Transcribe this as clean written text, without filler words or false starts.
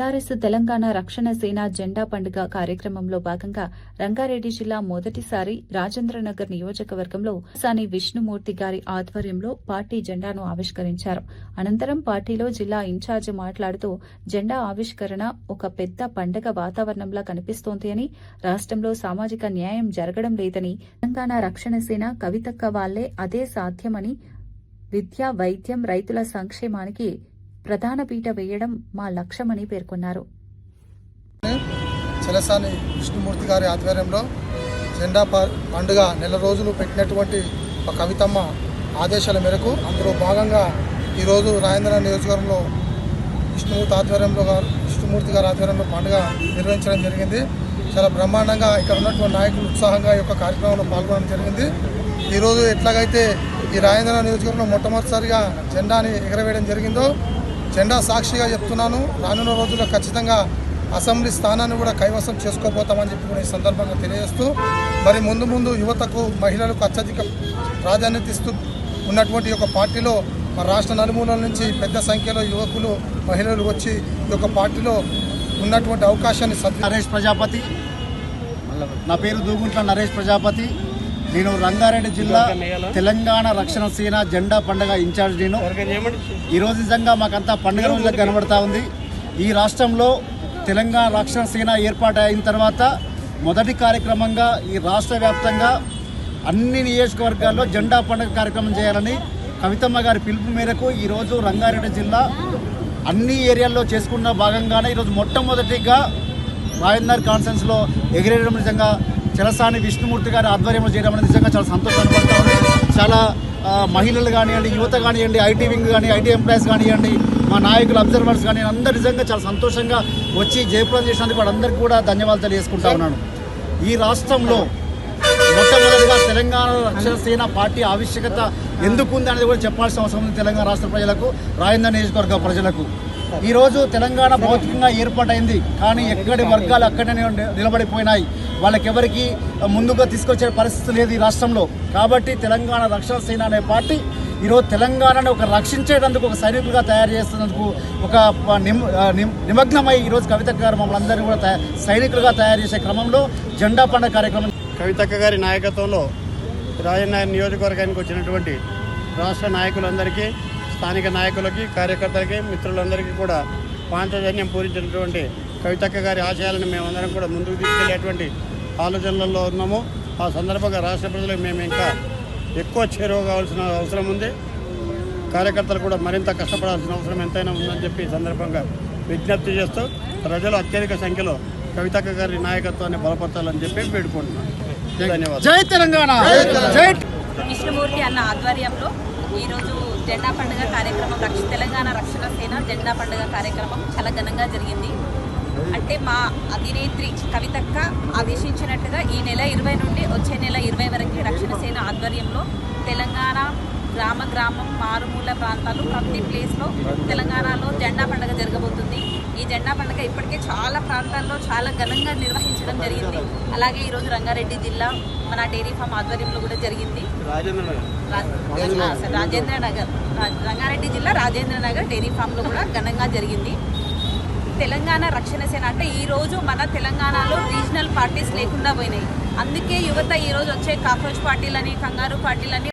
TRS Telangana రక్షణ సేన జెండా పండుగ కార్యక్రమంలో భాగంగా రంగారెడ్డి జిల్లా మొదటిసారి రాజేంద్రనగర్ నియోజకవర్గంలో సాని విష్ణుమూర్తి గారి ఆధ్వర్యంలో పార్టీ జెండాను ఆవిష్కరించారు. అనంతరం పార్టీలో జిల్లా ఇన్ఛార్జ్ మాట్లాడుతూ జెండా ఆవిష్కరణ ఒక పెద్ద పండగ వాతావరణంలా కనిపిస్తోంది అని, రాష్ట్రంలో సామాజిక న్యాయం జరగడం లేదని, తెలంగాణ రక్షణ సేన కవితక్క వాళ్లే అదే సాధ్యమని, విద్య, వైద్యం, రైతుల సంక్షేమానికి ప్రధాన పీట వేయడం మా లక్ష్యమని పేర్కొన్నారు. చలసాని విష్ణుమూర్తి గారి ఆధ్వర్యంలో జెండా పండుగ నెల రోజులు పెట్టినటువంటి ఒక కవితమ్మ ఆదేశాల మేరకు అందులో భాగంగా ఈరోజు రాజేంద్ర నియోజకవర్గంలో విష్ణుమూర్తి గారి ఆధ్వర్యంలో పండుగ నిర్వహించడం జరిగింది. చాలా బ్రహ్మాండంగా ఇక్కడ ఉన్నటువంటి నాయకులు ఉత్సాహంగా ఈ యొక్క కార్యక్రమంలో పాల్గొనడం జరిగింది. ఈరోజు ఎట్లాగైతే ఈ రాజేంద్ర నియోజకవర్గంలో మొట్టమొదటిసారిగా జెండాని ఎగరవేయడం జరిగిందో, జెండా సాక్షిగా చెప్తున్నాను, రానున్న రోజుల్లో ఖచ్చితంగా అసెంబ్లీ స్థానాన్ని కూడా కైవసం చేసుకోబోతామని చెప్పి కూడా ఈ సందర్భంగా తెలియజేస్తూ, మరి ముందు యువతకు, మహిళలకు అత్యధిక ప్రాధాన్యత ఇస్తూ ఉన్నటువంటి ఒక పార్టీలో మన రాష్ట్ర నలుమూలల నుంచి పెద్ద సంఖ్యలో యువకులు, మహిళలు వచ్చి ఈ యొక్క పార్టీలో ఉన్నటువంటి అవకాశాన్ని నరేష్ ప్రజాపతి. నా పేరు దూగుంట్ల నరేష్ ప్రజాపతి. నేను రంగారెడ్డి జిల్లా తెలంగాణ రక్షణ సేన జెండా పండుగ ఇన్ఛార్జ్. నేను ఈరోజు నిజంగా మాకంతా పండుగ రోజులకు కనబడతా ఉంది. ఈ రాష్ట్రంలో తెలంగాణ రక్షణ సేన ఏర్పాటు అయిన తర్వాత మొదటి కార్యక్రమంగా ఈ రాష్ట్ర వ్యాప్తంగా అన్ని నియోజకవర్గాల్లో జెండా పండుగ కార్యక్రమం చేయాలని కవితమ్మ గారి పిలుపు మేరకు ఈరోజు రంగారెడ్డి జిల్లా అన్ని ఏరియాల్లో చేసుకున్న భాగంగానే ఈరోజు మొట్టమొదటిగా రాజేంద్ర కాన్ఫరెన్స్లో ఎగిరేయడం నిజంగా చలసాని విష్ణుమూర్తి గారి ఆధ్వర్యంలో చేయడం అనేది నిజంగా చాలా సంతోషం పడతా ఉంది. చాలా మహిళలు కానివ్వండి, యువత కానివ్వండి, ఐటీ వింగ్ కానీ, ఐటీ ఎంప్లాయీస్ కానివ్వండి, మా నాయకులు, అబ్జర్వర్స్ కానీ అందరూ నిజంగా చాలా సంతోషంగా వచ్చి జయప్రదం చేసినందుకు వాళ్ళందరికీ కూడా ధన్యవాదాలు తెలియజేసుకుంటా ఉన్నాను. ఈ రాష్ట్రంలో మొట్టమొదటిగా తెలంగాణ రక్షణ సేన పార్టీ ఆవశ్యకత ఎందుకు ఉంది అనేది కూడా చెప్పాల్సిన అవసరం ఉంది తెలంగాణ రాష్ట్ర ప్రజలకు, రాజేంద్ర నియోజకవర్గ ప్రజలకు. ఈరోజు తెలంగాణ భౌతికంగా ఏర్పాటైంది, కానీ ఎక్కడి వర్గాలు అక్కడనే నిలబడిపోయినాయి. వాళ్ళకెవరికి ముందుగా తీసుకొచ్చే పరిస్థితి లేదు ఈ రాష్ట్రంలో. కాబట్టి తెలంగాణ రక్షణ సేన అనే పార్టీ ఈరోజు తెలంగాణను రక్షించేటందుకు ఒక సైనికులుగా తయారు చేస్తున్నందుకు ఒక నిమగ్నమై ఈరోజు కవితక్క గారు మమ్మల్ని అందరినీ కూడా సైనికులుగా తయారు చేసే క్రమంలో జెండా పండుగ కార్యక్రమం కవితక్క గారి నాయకత్వంలో రాజేంద్ర నియోజకవర్గానికి వచ్చినటువంటి రాష్ట్ర నాయకులందరికీ, స్థానిక నాయకులకి, కార్యకర్తలకి, మిత్రులందరికీ కూడా పాంచజన్యం పూరించినటువంటి కవితక్క గారి ఆశయాలను మేమందరం కూడా ముందుకు తీసుకెళ్లేటువంటి ఆలోచనలలో ఉన్నాము. ఆ సందర్భంగా రాష్ట్ర ప్రజలకు మేము ఇంకా ఎక్కువ చేరువ కావాల్సిన అవసరం ఉంది. కార్యకర్తలు కూడా మరింత కష్టపడాల్సిన అవసరం ఎంతైనా ఉందని చెప్పి ఈ సందర్భంగా విజ్ఞప్తి చేస్తూ ప్రజలు అత్యధిక సంఖ్యలో కవితక్క గారి నాయకత్వాన్ని బలపరచాలని చెప్పి వేడుకుంటున్నాను. ధన్యవాదాలు. జై తెలంగాణ. విష్ణుమూర్తి అన్న ఆధ్వర్యంలో ఈరోజు జెండా పండుగ కార్యక్రమం, తెలంగాణ రక్షణ సేన జెండా పండుగ కార్యక్రమం చాలా ఘనంగా జరిగింది. అంటే మా అధినేత్రి కవితక్క ఆదేశించినట్టుగా ఈ నెల 20 నుండి వచ్చే నెల 20 వరకు రక్షణ సేన ఆధ్వర్యంలో తెలంగాణ గ్రామం, మారుమూల ప్రాంతాలు, ప్రతి ప్లేస్లో తెలంగాణలో జెండా పండుగ జరగబోతుంది. ఈ జెండా పండుగ ఇప్పటికే చాలా ప్రాంతాల్లో చాలా ఘనంగా నిర్వహించడం జరిగింది. అలాగే ఈరోజు రంగారెడ్డి జిల్లా మన డైరీ ఫామ్ ఆధ్వర్యంలో కూడా జరిగింది. రంగారెడ్డి జిల్లా రాజేంద్రనగర్ డైరీ ఫామ్లో కూడా ఘనంగా జరిగింది. తెలంగాణ రక్షణ సేన అంటే ఈరోజు మన తెలంగాణలో రీజనల్ పార్టీస్ లేకుండా పోయినాయి. అందుకే యువత ఈరోజు వచ్చే కాక్రోచ్ పార్టీలని, కంగారు పార్టీలని